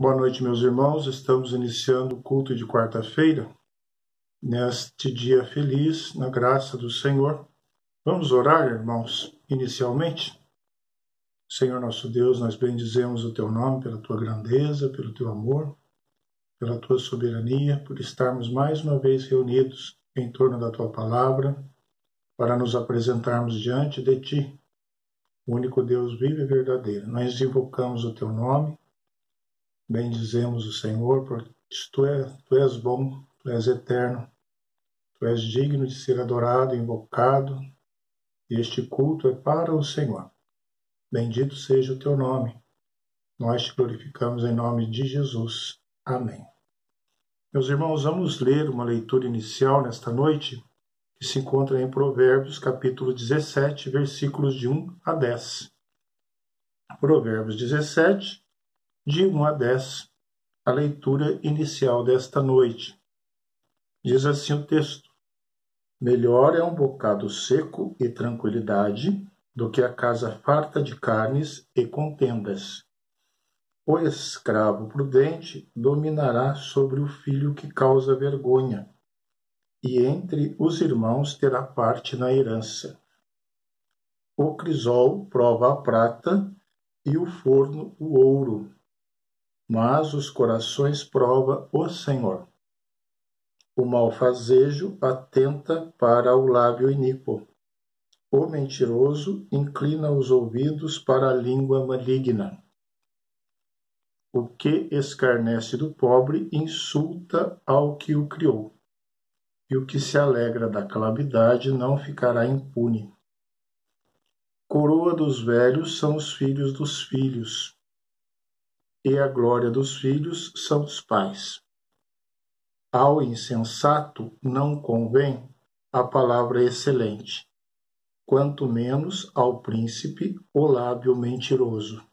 Boa noite, meus irmãos. Estamos iniciando o culto de quarta-feira, neste dia feliz, na graça do Senhor. Vamos orar, irmãos, inicialmente? Senhor nosso Deus, nós bendizemos o Teu nome pela Tua grandeza, pelo Teu amor, pela Tua soberania, por estarmos mais uma vez reunidos em torno da Tua palavra, para nos apresentarmos diante de Ti, o único Deus vivo e verdadeiro. Nós invocamos o Teu nome, bendizemos o Senhor, porque Tu és bom, Tu és eterno, Tu és digno de ser adorado e invocado, e este culto é para o Senhor. Bendito seja o Teu nome. Nós te glorificamos em nome de Jesus. Amém. Meus irmãos, vamos ler uma leitura inicial nesta noite, que se encontra em Provérbios, capítulo 17, versículos de 1 a 10. Provérbios 17, de 1 a 10, a leitura inicial desta noite. Diz assim o texto: Melhor é um bocado seco e tranquilidade do que a casa farta de carnes e contendas. O escravo prudente dominará sobre o filho que causa vergonha, e entre os irmãos terá parte na herança. O crisol prova a prata e o forno o ouro, mas os corações prova o Senhor. O malfazejo atenta para o lábio iníquo. O mentiroso inclina os ouvidos para a língua maligna. O que escarnece do pobre insulta ao que o criou, e o que se alegra da calamidade não ficará impune. Coroa dos velhos são os filhos dos filhos, e a glória dos filhos são os pais. Ao insensato não convém a palavra excelente, quanto menos ao príncipe o lábio mentiroso.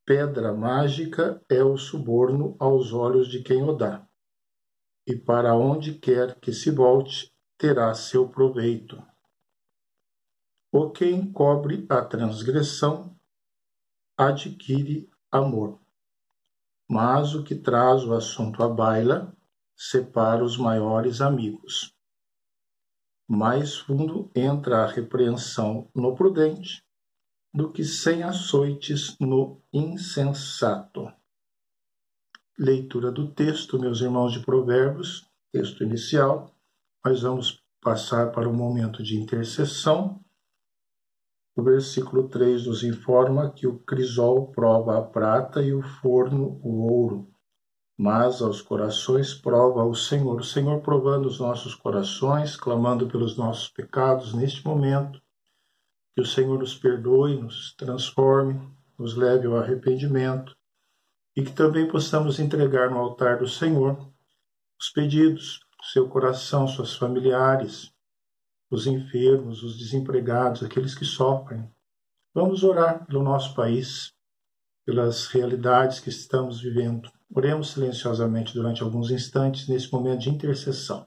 Pedra mágica é o suborno aos olhos de quem o dá, e para onde quer que se volte, terá seu proveito. O que encobre a transgressão adquire amor, mas o que traz o assunto à baila separa os maiores amigos. Mais fundo entra a repreensão no prudente do que 100 açoites no insensato. Leitura do texto, meus irmãos, de Provérbios, texto inicial. Nós vamos passar para o momento de intercessão. O versículo 3 nos informa que o crisol prova a prata e o forno o ouro, mas aos corações prova o Senhor provando os nossos corações, clamando pelos nossos pecados neste momento, que o Senhor nos perdoe, nos transforme, nos leve ao arrependimento e que também possamos entregar no altar do Senhor os pedidos, seu coração, suas familiares, os enfermos, os desempregados, aqueles que sofrem. Vamos orar pelo nosso país, pelas realidades que estamos vivendo. Oremos silenciosamente durante alguns instantes nesse momento de intercessão.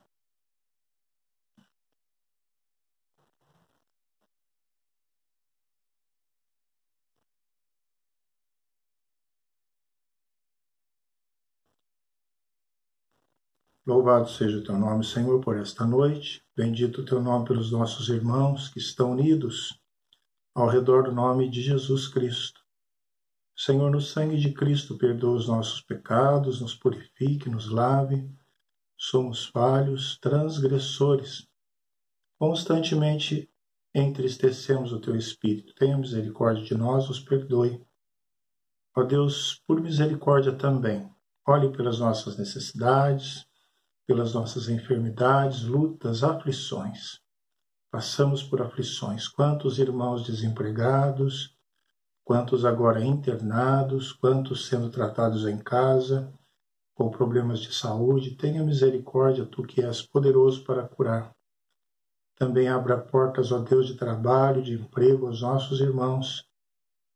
Louvado seja o Teu nome, Senhor, por esta noite. Bendito o Teu nome pelos nossos irmãos que estão unidos ao redor do nome de Jesus Cristo. Senhor, no sangue de Cristo, perdoa os nossos pecados, nos purifique, nos lave. Somos falhos, transgressores. Constantemente entristecemos o Teu Espírito. Tenha misericórdia de nós, nos perdoe. Ó Deus, por misericórdia também, olhe pelas nossas necessidades, pelas nossas enfermidades, lutas, aflições. Passamos por aflições. Quantos irmãos desempregados, quantos agora internados, quantos sendo tratados em casa, com problemas de saúde. Tenha misericórdia, Tu que és poderoso para curar. Também abra portas, ó Deus, de trabalho, de emprego aos nossos irmãos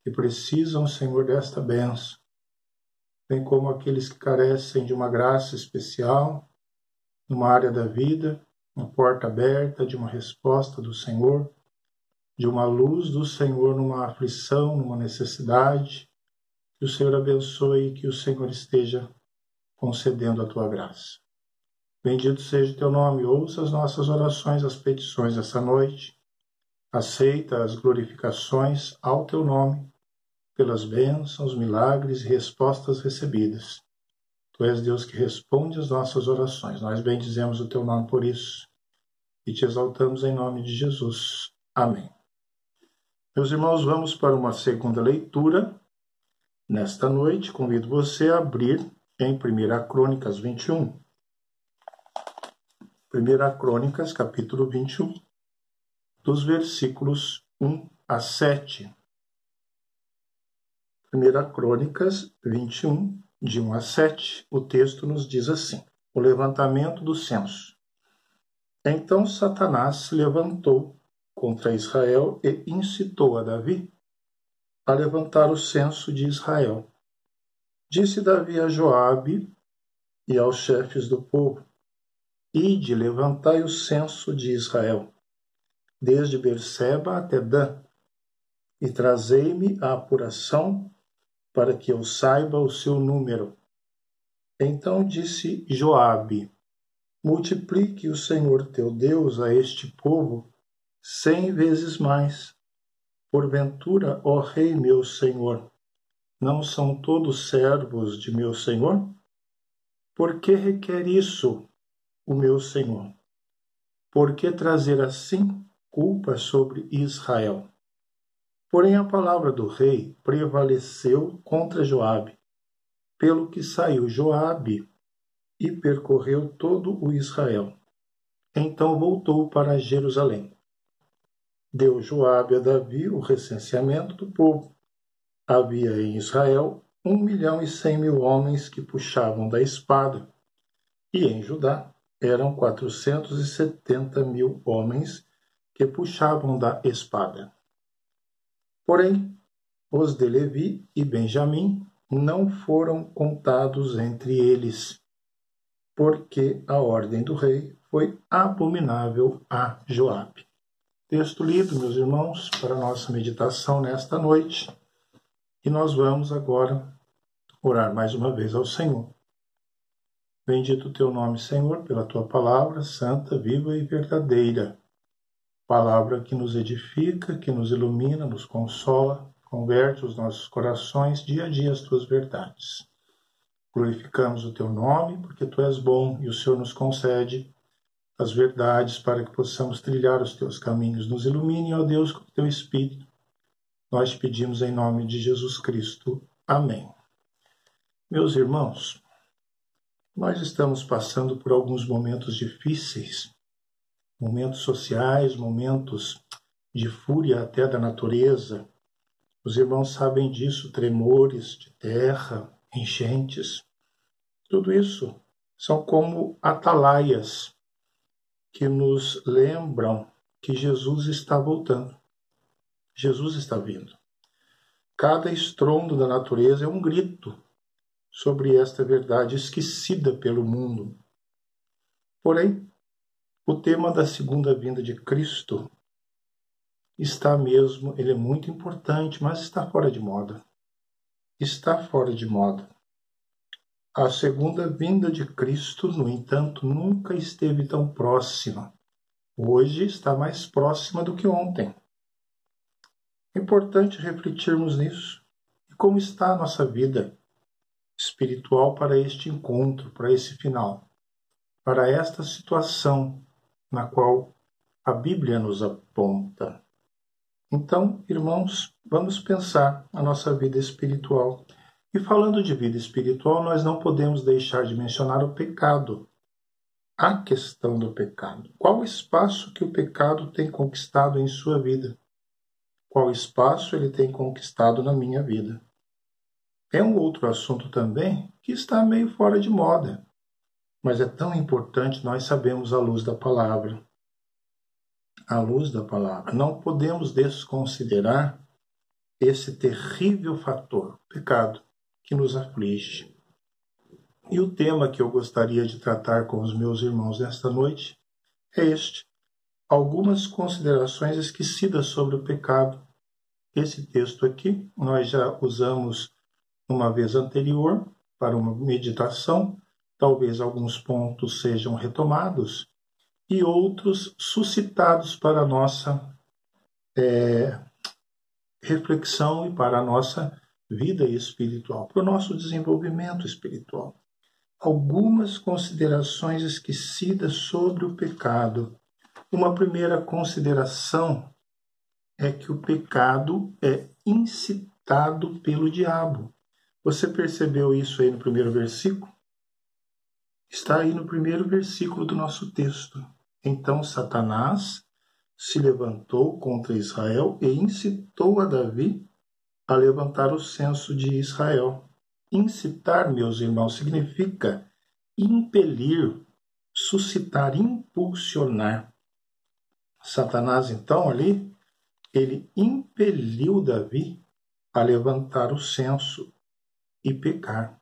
que precisam, Senhor, desta bênção, bem como aqueles que carecem de uma graça especial numa área da vida, uma porta aberta de uma resposta do Senhor, de uma luz do Senhor numa aflição, numa necessidade, Que o Senhor abençoe e que o Senhor esteja concedendo a tua graça. Bendito seja o teu nome, ouça as nossas orações, as petições dessa noite. Aceita as glorificações ao teu nome, pelas bênçãos, milagres e respostas recebidas. Tu és Deus que responde às nossas orações. Nós bendizemos o teu nome por isso e te exaltamos em nome de Jesus. Amém. Meus irmãos, vamos para uma segunda leitura. Nesta noite, convido você a abrir em 1 Crônicas 21. 1 Crônicas, capítulo 21, dos versículos 1 a 7. 1 Crônicas 21, de 1 a 7, o texto nos diz assim: o levantamento do censo. Então Satanás se levantou contra Israel e incitou a Davi a levantar o censo de Israel. Disse Davi a Joabe e aos chefes do povo: Ide, levantai o censo de Israel, desde Berseba até Dan, e trazei-me a apuração para que eu saiba o seu número. Então disse Joabe: multiplique o Senhor teu Deus a este povo 100 vezes mais. Porventura, ó rei meu senhor, não são todos servos de meu senhor? Por que requer isso o meu senhor? Por que trazer assim culpa sobre Israel? Porém a palavra do rei prevaleceu contra Joabe, pelo que saiu Joabe e percorreu todo o Israel. Então voltou para Jerusalém. Deu Joabe a Davi o recenseamento do povo. Havia em Israel 1.100.000 homens que puxavam da espada, e em Judá eram 470.000 homens que puxavam da espada. Porém, os de Levi e Benjamim não foram contados entre eles, porque a ordem do rei foi abominável a Joabe. Texto lido, meus irmãos, para a nossa meditação nesta noite. E nós vamos agora orar mais uma vez ao Senhor. Bendito o teu nome, Senhor, pela tua palavra santa, viva e verdadeira. Palavra que nos edifica, que nos ilumina, nos consola, converte os nossos corações dia a dia às tuas verdades. Glorificamos o teu nome, porque tu és bom e o Senhor nos concede as verdades para que possamos trilhar os teus caminhos. Nos ilumine, ó Deus, com o teu Espírito. Nós te pedimos em nome de Jesus Cristo. Amém. Meus irmãos, nós estamos passando por alguns momentos difíceis, momentos sociais, momentos de fúria até da natureza. Os irmãos sabem disso, tremores de terra, enchentes. Tudo isso são como atalaias que nos lembram que Jesus está voltando. Jesus está vindo. Cada estrondo da natureza é um grito sobre esta verdade esquecida pelo mundo. Porém, o tema da segunda vinda de Cristo está mesmo, ele é muito importante, mas está fora de moda. Está fora de moda. A segunda vinda de Cristo, no entanto, nunca esteve tão próxima. Hoje está mais próxima do que ontem. É importante refletirmos nisso. E como está a nossa vida espiritual para este encontro, para esse final, para esta situação na qual a Bíblia nos aponta. Então, irmãos, vamos pensar a nossa vida espiritual. E falando de vida espiritual, nós não podemos deixar de mencionar o pecado. A questão do pecado. Qual o espaço que o pecado tem conquistado em sua vida? Qual espaço ele tem conquistado na minha vida? É um outro assunto também que está meio fora de moda, mas é tão importante nós sabermos a luz da palavra. À luz da palavra. Não podemos desconsiderar esse terrível fator, o pecado, que nos aflige. E o tema que eu gostaria de tratar com os meus irmãos nesta noite é este: algumas considerações esquecidas sobre o pecado. Esse texto aqui nós já usamos uma vez anterior para uma meditação, talvez alguns pontos sejam retomados e outros suscitados para a nossa reflexão e para a nossa vida espiritual, para o nosso desenvolvimento espiritual. Algumas considerações esquecidas sobre o pecado. Uma primeira consideração é que o pecado é incitado pelo diabo. Você percebeu isso aí no primeiro versículo? Está aí no primeiro versículo do nosso texto. Então Satanás se levantou contra Israel e incitou a Davi a levantar o censo de Israel. Incitar, meus irmãos, significa impelir, suscitar, impulsionar. Satanás, então, ali, ele impeliu Davi a levantar o censo e pecar.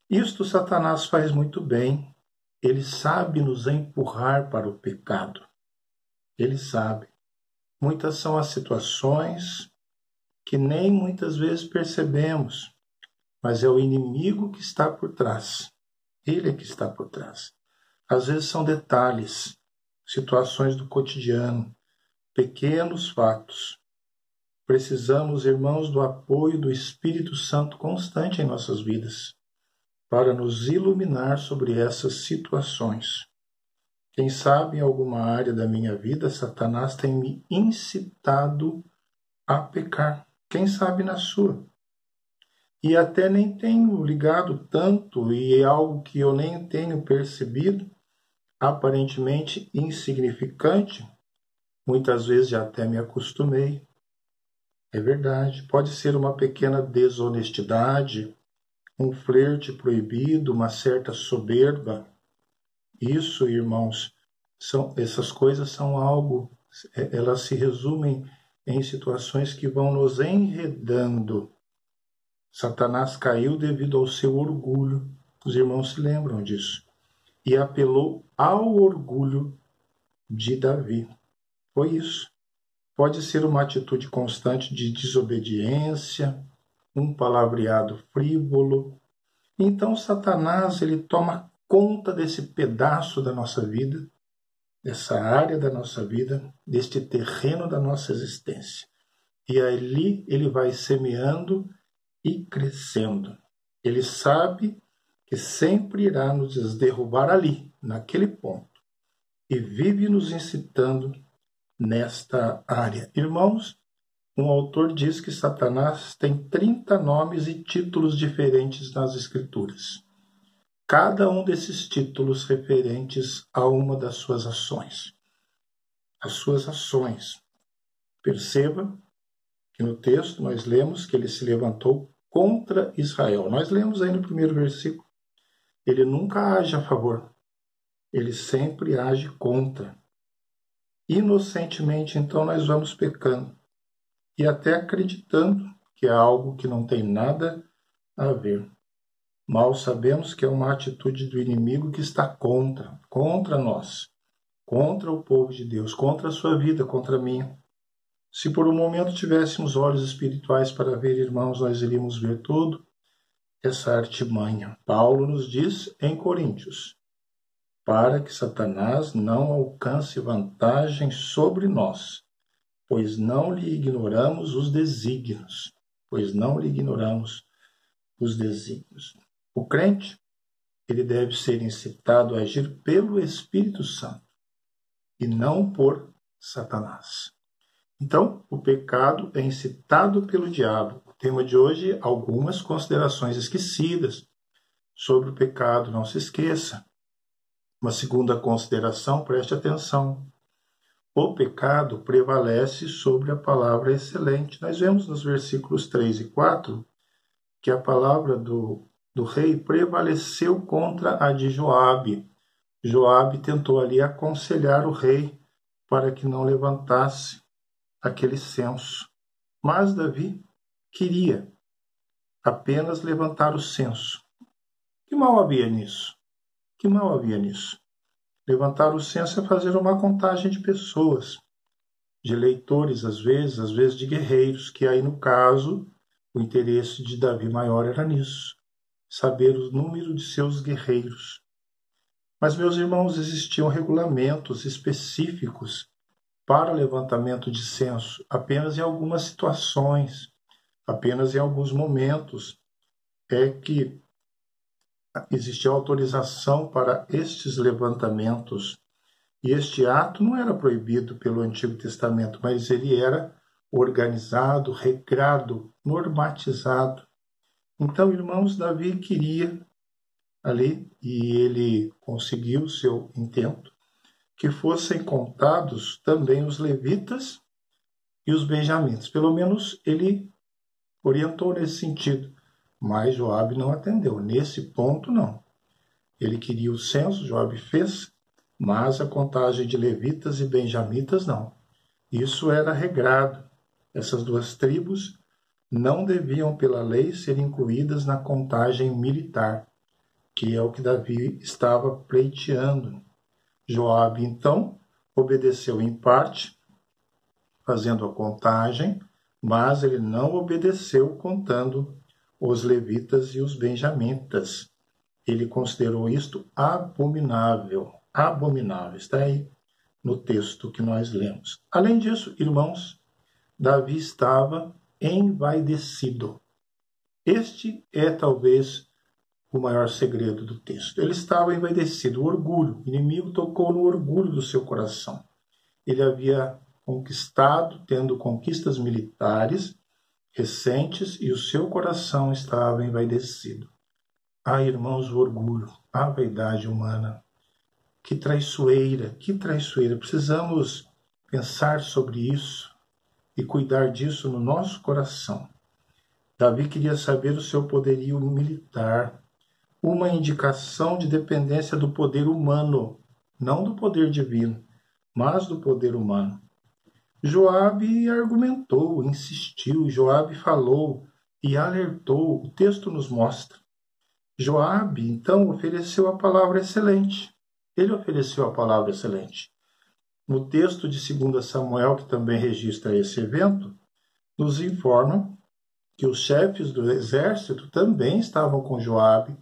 Isto Satanás faz muito bem. Ele sabe nos empurrar para o pecado. Ele sabe. Muitas são as situações que nem muitas vezes percebemos, mas é o inimigo que está por trás. Ele é que está por trás. Às vezes são detalhes, situações do cotidiano, pequenos fatos. Precisamos, irmãos, do apoio do Espírito Santo constante em nossas vidas, para nos iluminar sobre essas situações. Quem sabe em alguma área da minha vida, Satanás tem me incitado a pecar. Quem sabe na sua. E até nem tenho ligado tanto, e é algo que eu nem tenho percebido, aparentemente insignificante. Muitas vezes já até me acostumei. É verdade, pode ser uma pequena desonestidade, um flerte proibido, uma certa soberba. Isso, irmãos, essas coisas são algo, elas se resumem em situações que vão nos enredando. Satanás caiu devido ao seu orgulho, os irmãos se lembram disso, e apelou ao orgulho de Davi. Foi isso. Pode ser uma atitude constante de desobediência, um palavreado frívolo. Então Satanás, ele toma conta desse pedaço da nossa vida, dessa área da nossa vida, deste terreno da nossa existência. E ali ele vai semeando e crescendo. Ele sabe que sempre irá nos derrubar ali, naquele ponto, e vive nos incitando nesta área. Irmãos, um autor diz que Satanás tem 30 nomes e títulos diferentes nas Escrituras. Cada um desses títulos referentes a uma das suas ações. As suas ações. Perceba que no texto nós lemos que ele se levantou contra Israel. Nós lemos aí no primeiro versículo. Ele nunca age a favor. Ele sempre age contra. Inocentemente, então, nós vamos pecando. E até acreditando que é algo que não tem nada a ver. Mal sabemos que é uma atitude do inimigo que está contra nós, contra o povo de Deus, contra a sua vida, contra a minha. Se por um momento tivéssemos olhos espirituais para ver, irmãos, nós iríamos ver todo essa artimanha. Paulo nos diz em Coríntios, para que Satanás não alcance vantagem sobre nós, pois não lhe ignoramos os desígnios. O crente, ele deve ser incitado a agir pelo Espírito Santo e não por Satanás. Então, o pecado é incitado pelo diabo. O tema de hoje, algumas considerações esquecidas sobre o pecado. Não se esqueça. Uma segunda consideração, preste atenção. O pecado prevalece sobre a palavra excelente. Nós vemos nos versículos 3 e 4 que a palavra do rei prevaleceu contra a de Joabe. Joabe tentou ali aconselhar o rei para que não levantasse aquele censo. Mas Davi queria apenas levantar o censo. Que mal havia nisso? Levantar o censo é fazer uma contagem de pessoas, de eleitores às vezes de guerreiros, que aí no caso O interesse de Davi maior era nisso, saber o número de seus guerreiros. Mas, meus irmãos, existiam regulamentos específicos para levantamento de censo, apenas em algumas situações, apenas em alguns momentos, é que existia autorização para estes levantamentos. E este ato não era proibido pelo Antigo Testamento, mas ele era organizado, regrado, normatizado. Então, irmãos, Davi queria ali, e ele conseguiu o seu intento, que fossem contados também os levitas e os benjamitas. Pelo menos ele orientou nesse sentido, mas Joabe não atendeu. Nesse ponto, não. Ele queria o censo, Joabe fez, mas a contagem de levitas e benjamitas não. Isso era regrado. Essas duas tribos não deviam, pela lei, ser incluídas na contagem militar, que é o que Davi estava pleiteando. Joabe, então, obedeceu em parte, fazendo a contagem, mas ele não obedeceu contando os levitas e os benjamitas. Ele considerou isto abominável. Abominável. Está aí no texto que nós lemos. Além disso, irmãos, Davi estava envaidecido. Este é talvez o maior segredo do texto. Ele estava envaidecido, o orgulho. O inimigo tocou no orgulho do seu coração. Ele havia conquistado, tendo conquistas militares recentes, e o seu coração estava envaidecido. Ah, irmãos, o orgulho, a vaidade humana. Que traiçoeira, que traiçoeira. Precisamos pensar sobre isso e cuidar disso no nosso coração. Davi queria saber o seu poderio militar, uma indicação de dependência do poder humano, não do poder divino, mas do poder humano. Joabe argumentou, insistiu, Joabe falou e alertou, o texto nos mostra. Joabe, então, ofereceu a palavra excelente. Ele ofereceu a palavra excelente. No texto de 2 Samuel, que também registra esse evento, nos informa que os chefes do exército também estavam com Joabe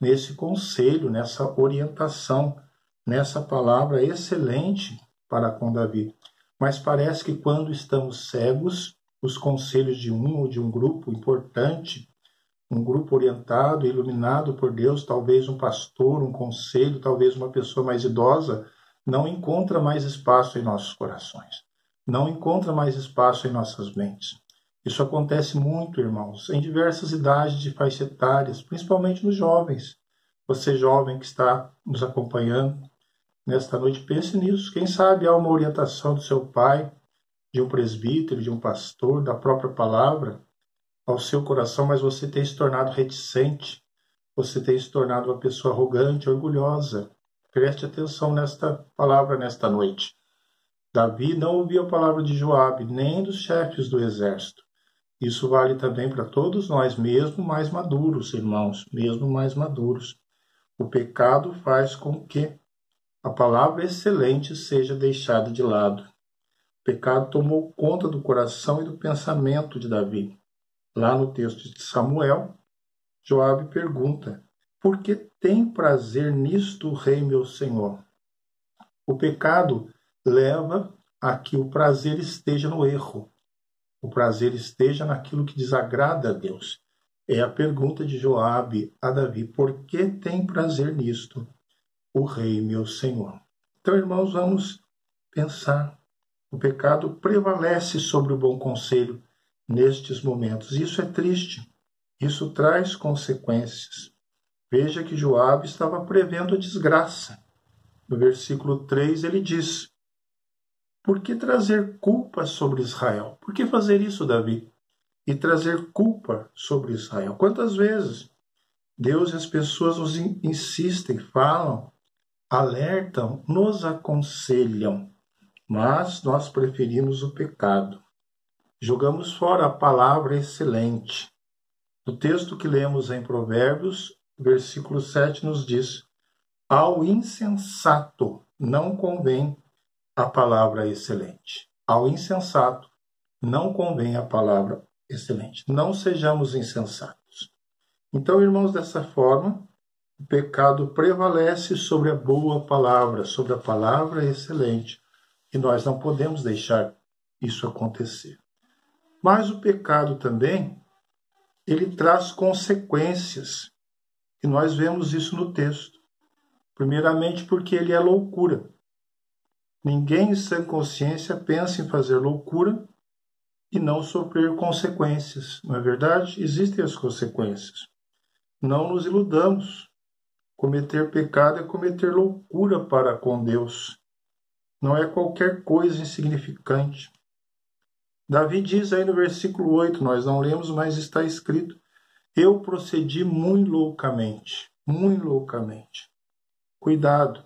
nesse conselho, nessa orientação, nessa palavra excelente para com Davi. Mas parece que quando estamos cegos, os conselhos de um ou de um grupo importante, um grupo orientado, iluminado por Deus, talvez um pastor, um conselho, talvez uma pessoa mais idosa, não encontra mais espaço em nossos corações, não encontra mais espaço em nossas mentes. Isso acontece muito, irmãos, em diversas idades de faixa etárias, principalmente nos jovens. Você jovem que está nos acompanhando nesta noite, pense nisso. Quem sabe há uma orientação do seu pai, de um presbítero, de um pastor, da própria palavra, ao seu coração, mas você tem se tornado reticente, você tem se tornado uma pessoa arrogante, orgulhosa. Preste atenção nesta palavra nesta noite. Davi não ouviu a palavra de Joabe, nem dos chefes do exército. Isso vale também para todos nós, mesmo mais maduros, irmãos, mesmo mais maduros. O pecado faz com que a palavra excelente seja deixada de lado. O pecado tomou conta do coração e do pensamento de Davi. Lá no texto de Samuel, Joabe pergunta: por que tem prazer nisto o rei meu senhor? O pecado leva a que o prazer esteja no erro. O prazer esteja naquilo que desagrada a Deus. É a pergunta de Joabe a Davi: por que tem prazer nisto o rei meu senhor? Então, irmãos, vamos pensar. O pecado prevalece sobre o bom conselho nestes momentos. Isso é triste. Isso traz consequências. Veja que Joabe estava prevendo a desgraça. No versículo 3 ele diz: por que trazer culpa sobre Israel? Por que fazer isso, Davi? E trazer culpa sobre Israel? Quantas vezes Deus e as pessoas nos insistem, falam, alertam, nos aconselham, mas nós preferimos o pecado. Jogamos fora a palavra excelente. No texto que lemos em Provérbios, versículo 7 nos diz: ao insensato não convém a palavra excelente. Ao insensato não convém a palavra excelente. Não sejamos insensatos. Então, irmãos, dessa forma, o pecado prevalece sobre a boa palavra, sobre a palavra excelente. E nós não podemos deixar isso acontecer. Mas o pecado também, ele traz consequências. E nós vemos isso no texto. Primeiramente porque ele é loucura. Ninguém em sã consciência pensa em fazer loucura e não sofrer consequências. Não é verdade? Existem as consequências. Não nos iludamos. Cometer pecado é cometer loucura para com Deus. Não é qualquer coisa insignificante. Davi diz aí no versículo 8, nós não lemos, mas está escrito: eu procedi muito loucamente, muito loucamente. Cuidado,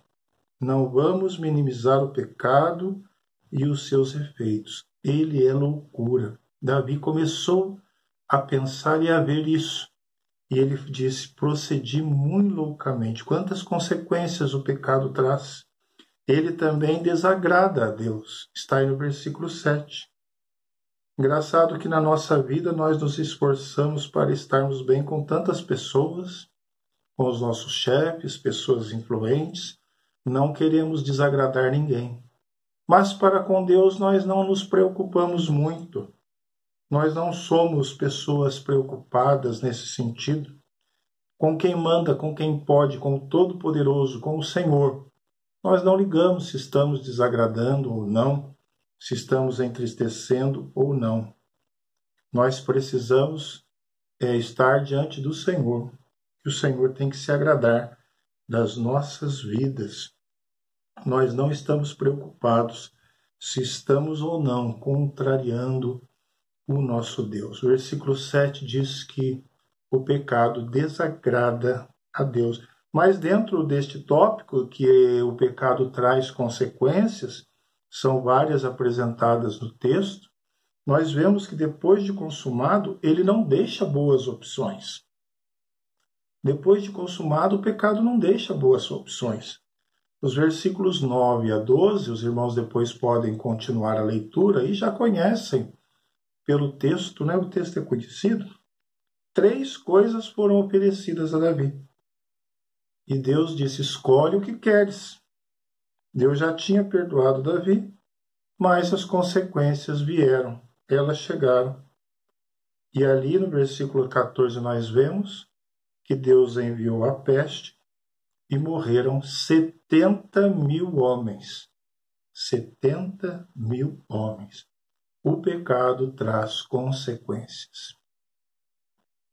não vamos minimizar o pecado e os seus efeitos. Ele é loucura. Davi começou a pensar e a ver isso. E ele disse: procedi muito loucamente. Quantas consequências o pecado traz? Ele também desagrada a Deus. Está aí no versículo 7. Engraçado que na nossa vida nós nos esforçamos para estarmos bem com tantas pessoas, com os nossos chefes, pessoas influentes. Não queremos desagradar ninguém. Mas para com Deus nós não nos preocupamos muito. Nós não somos pessoas preocupadas nesse sentido. Com quem manda, com quem pode, com o Todo-Poderoso, com o Senhor. Nós não ligamos se estamos desagradando ou não, se estamos entristecendo ou não. Nós precisamos estar diante do Senhor. E o Senhor tem que se agradar das nossas vidas. Nós não estamos preocupados se estamos ou não contrariando o nosso Deus. O versículo 7 diz que o pecado desagrada a Deus. Mas dentro deste tópico, que o pecado traz consequências, são várias apresentadas no texto, nós vemos que depois de consumado, ele não deixa boas opções. Depois de consumado, o pecado não deixa boas opções. Os versículos 9 a 12, os irmãos depois podem continuar a leitura e já conhecem pelo texto, né? O texto é conhecido. 3 coisas foram oferecidas a Davi. E Deus disse: escolhe o que queres. Deus já tinha perdoado Davi, mas as consequências vieram, elas chegaram. E ali no versículo 14 nós vemos que Deus enviou a peste e morreram 70.000 homens. 70.000 homens. O pecado traz consequências.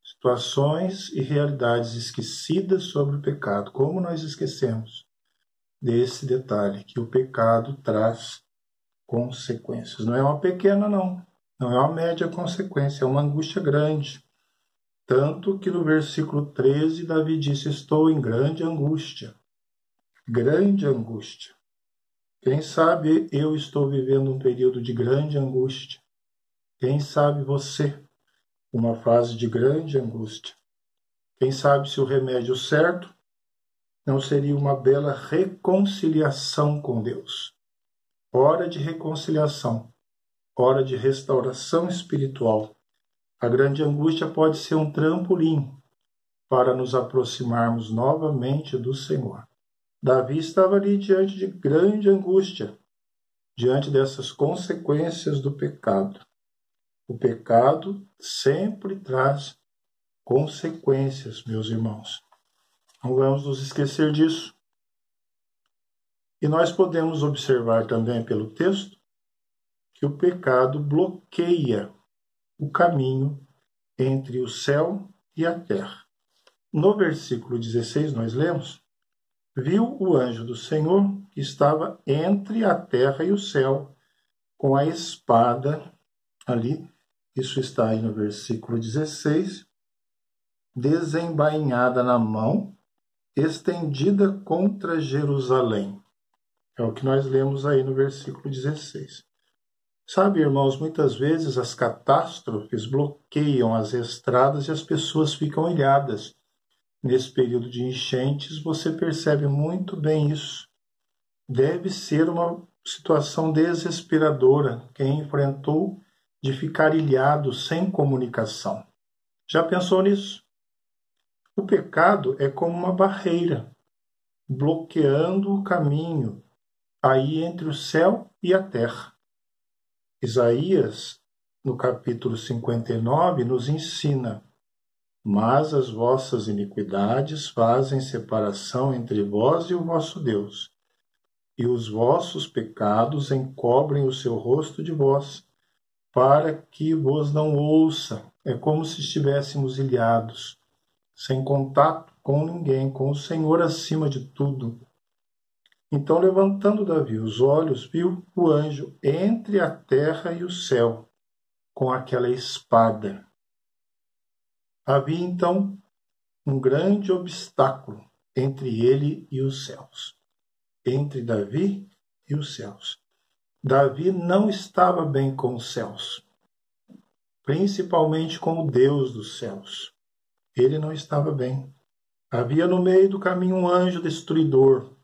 Situações e realidades esquecidas sobre o pecado. Como nós esquecemos desse detalhe, que o pecado traz consequências. Não é uma pequena, não. Não é uma média consequência, é uma angústia grande. Tanto que no versículo 13, Davi disse: estou em grande angústia. Grande angústia. Quem sabe eu estou vivendo um período de grande angústia. Quem sabe você, uma fase de grande angústia. Quem sabe se o remédio certo não seria uma bela reconciliação com Deus. Hora de reconciliação, hora de restauração espiritual. A grande angústia pode ser um trampolim para nos aproximarmos novamente do Senhor. Davi estava ali diante de grande angústia, diante dessas consequências do pecado. O pecado sempre traz consequências, meus irmãos. Não vamos nos esquecer disso. E nós podemos observar também pelo texto que o pecado bloqueia o caminho entre o céu e a terra. No versículo 16 nós lemos: viu o anjo do Senhor que estava entre a terra e o céu, com a espada ali, isso está aí no versículo 16, desembainhada na mão, estendida contra Jerusalém. É o que nós lemos aí no versículo 16. Sabe, irmãos, muitas vezes as catástrofes bloqueiam as estradas e as pessoas ficam ilhadas. Nesse período de enchentes, você percebe muito bem isso. Deve ser uma situação desesperadora. Quem enfrentou de ficar ilhado sem comunicação. Já pensou nisso? O pecado é como uma barreira, bloqueando o caminho aí entre o céu e a terra. Isaías, no capítulo 59, nos ensina: mas as vossas iniquidades fazem separação entre vós e o vosso Deus, e os vossos pecados encobrem o seu rosto de vós, para que vos não ouça. É como se estivéssemos ilhados, sem contato com ninguém, com o Senhor acima de tudo. Então, levantando Davi os olhos, viu o anjo entre a terra e o céu, com aquela espada. Havia, então, um grande obstáculo entre ele e os céus, entre Davi e os céus. Davi não estava bem com os céus, principalmente com o Deus dos céus. Ele não estava bem. Havia no meio do caminho um anjo destruidor,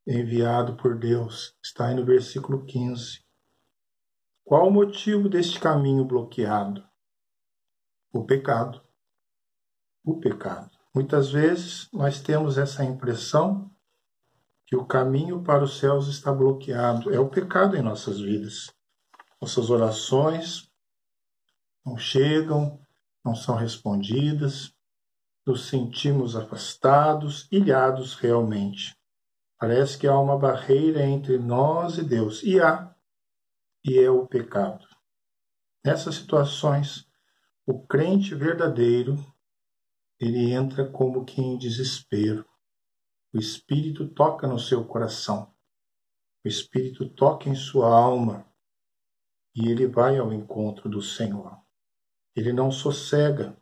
enviado por Deus. Está aí no versículo 15. Qual o motivo deste caminho bloqueado? O pecado. O pecado. Muitas vezes nós temos essa impressão que o caminho para os céus está bloqueado. É o pecado em nossas vidas. Nossas orações não chegam, não são respondidas, nos sentimos afastados, ilhados realmente. Parece que há uma barreira entre nós e Deus. E é o pecado. Nessas situações, o crente verdadeiro, ele entra como que em desespero. O Espírito toca no seu coração. O Espírito toca em sua alma. E ele vai ao encontro do Senhor. Ele não sossega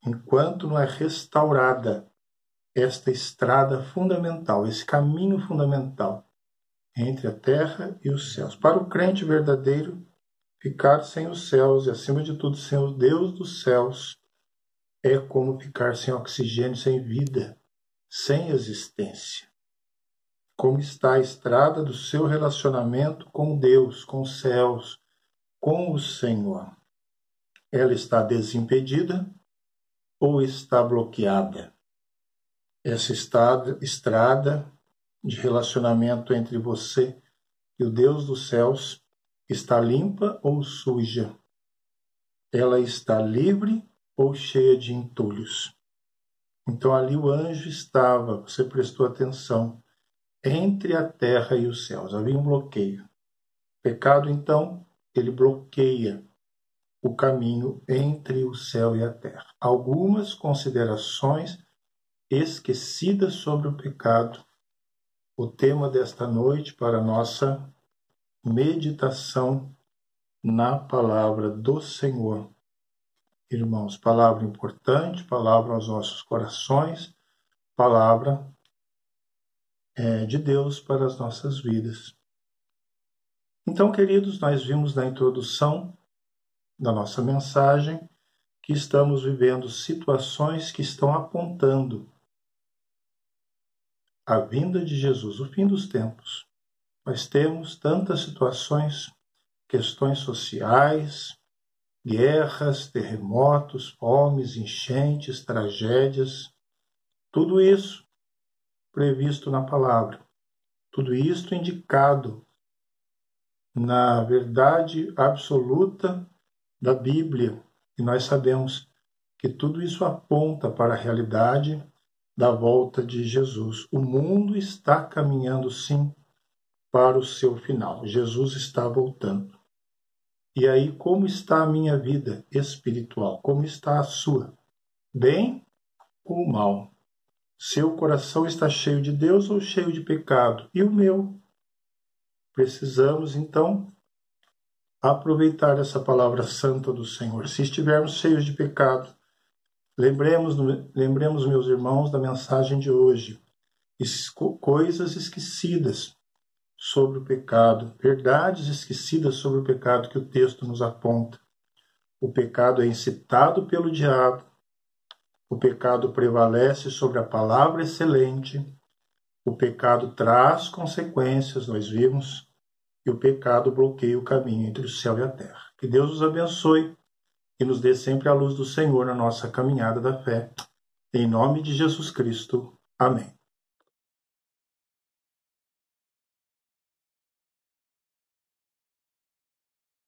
enquanto não é restaurada esta estrada fundamental, esse caminho fundamental entre a terra e os céus. Para o crente verdadeiro, ficar sem os céus e, acima de tudo, sem o Deus dos céus é como ficar sem oxigênio, sem vida, sem existência. Como está a estrada do seu relacionamento com Deus, com os céus, com o Senhor? Ela está desimpedida ou está bloqueada? Essa estrada de relacionamento entre você e o Deus dos céus está limpa ou suja? Ela está livre ou cheia de entulhos? Então ali o anjo estava, você prestou atenção, entre a terra e os céus. Havia um bloqueio. O pecado, então, ele bloqueia o caminho entre o céu e a terra. Algumas considerações esquecidas sobre o pecado. O tema desta noite para a nossa meditação na palavra do Senhor. Irmãos, palavra importante, palavra aos nossos corações, palavra de Deus para as nossas vidas. Então, queridos, nós vimos na introdução da nossa mensagem que estamos vivendo situações que estão apontando a vinda de Jesus, o fim dos tempos. Nós temos tantas situações, questões sociais, guerras, terremotos, fomes, enchentes, tragédias, tudo isso previsto na palavra, tudo isso indicado na verdade absoluta da Bíblia. E nós sabemos que tudo isso aponta para a realidade da volta de Jesus. O mundo está caminhando, sim, para o seu final. Jesus está voltando. E aí, como está a minha vida espiritual? Como está a sua? Bem ou mal? Seu coração está cheio de Deus ou cheio de pecado? E o meu? Precisamos, então, aproveitar essa palavra santa do Senhor. Se estivermos cheios de pecado, lembremos, meus irmãos, da mensagem de hoje. Coisas esquecidas sobre o pecado, verdades esquecidas sobre o pecado que o texto nos aponta. O pecado é incitado pelo diabo. O pecado prevalece sobre a palavra excelente. O pecado traz consequências, nós vimos. e o pecado bloqueia o caminho entre o céu e a terra. Que Deus os abençoe e nos dê sempre a luz do Senhor na nossa caminhada da fé. Em nome de Jesus Cristo. Amém.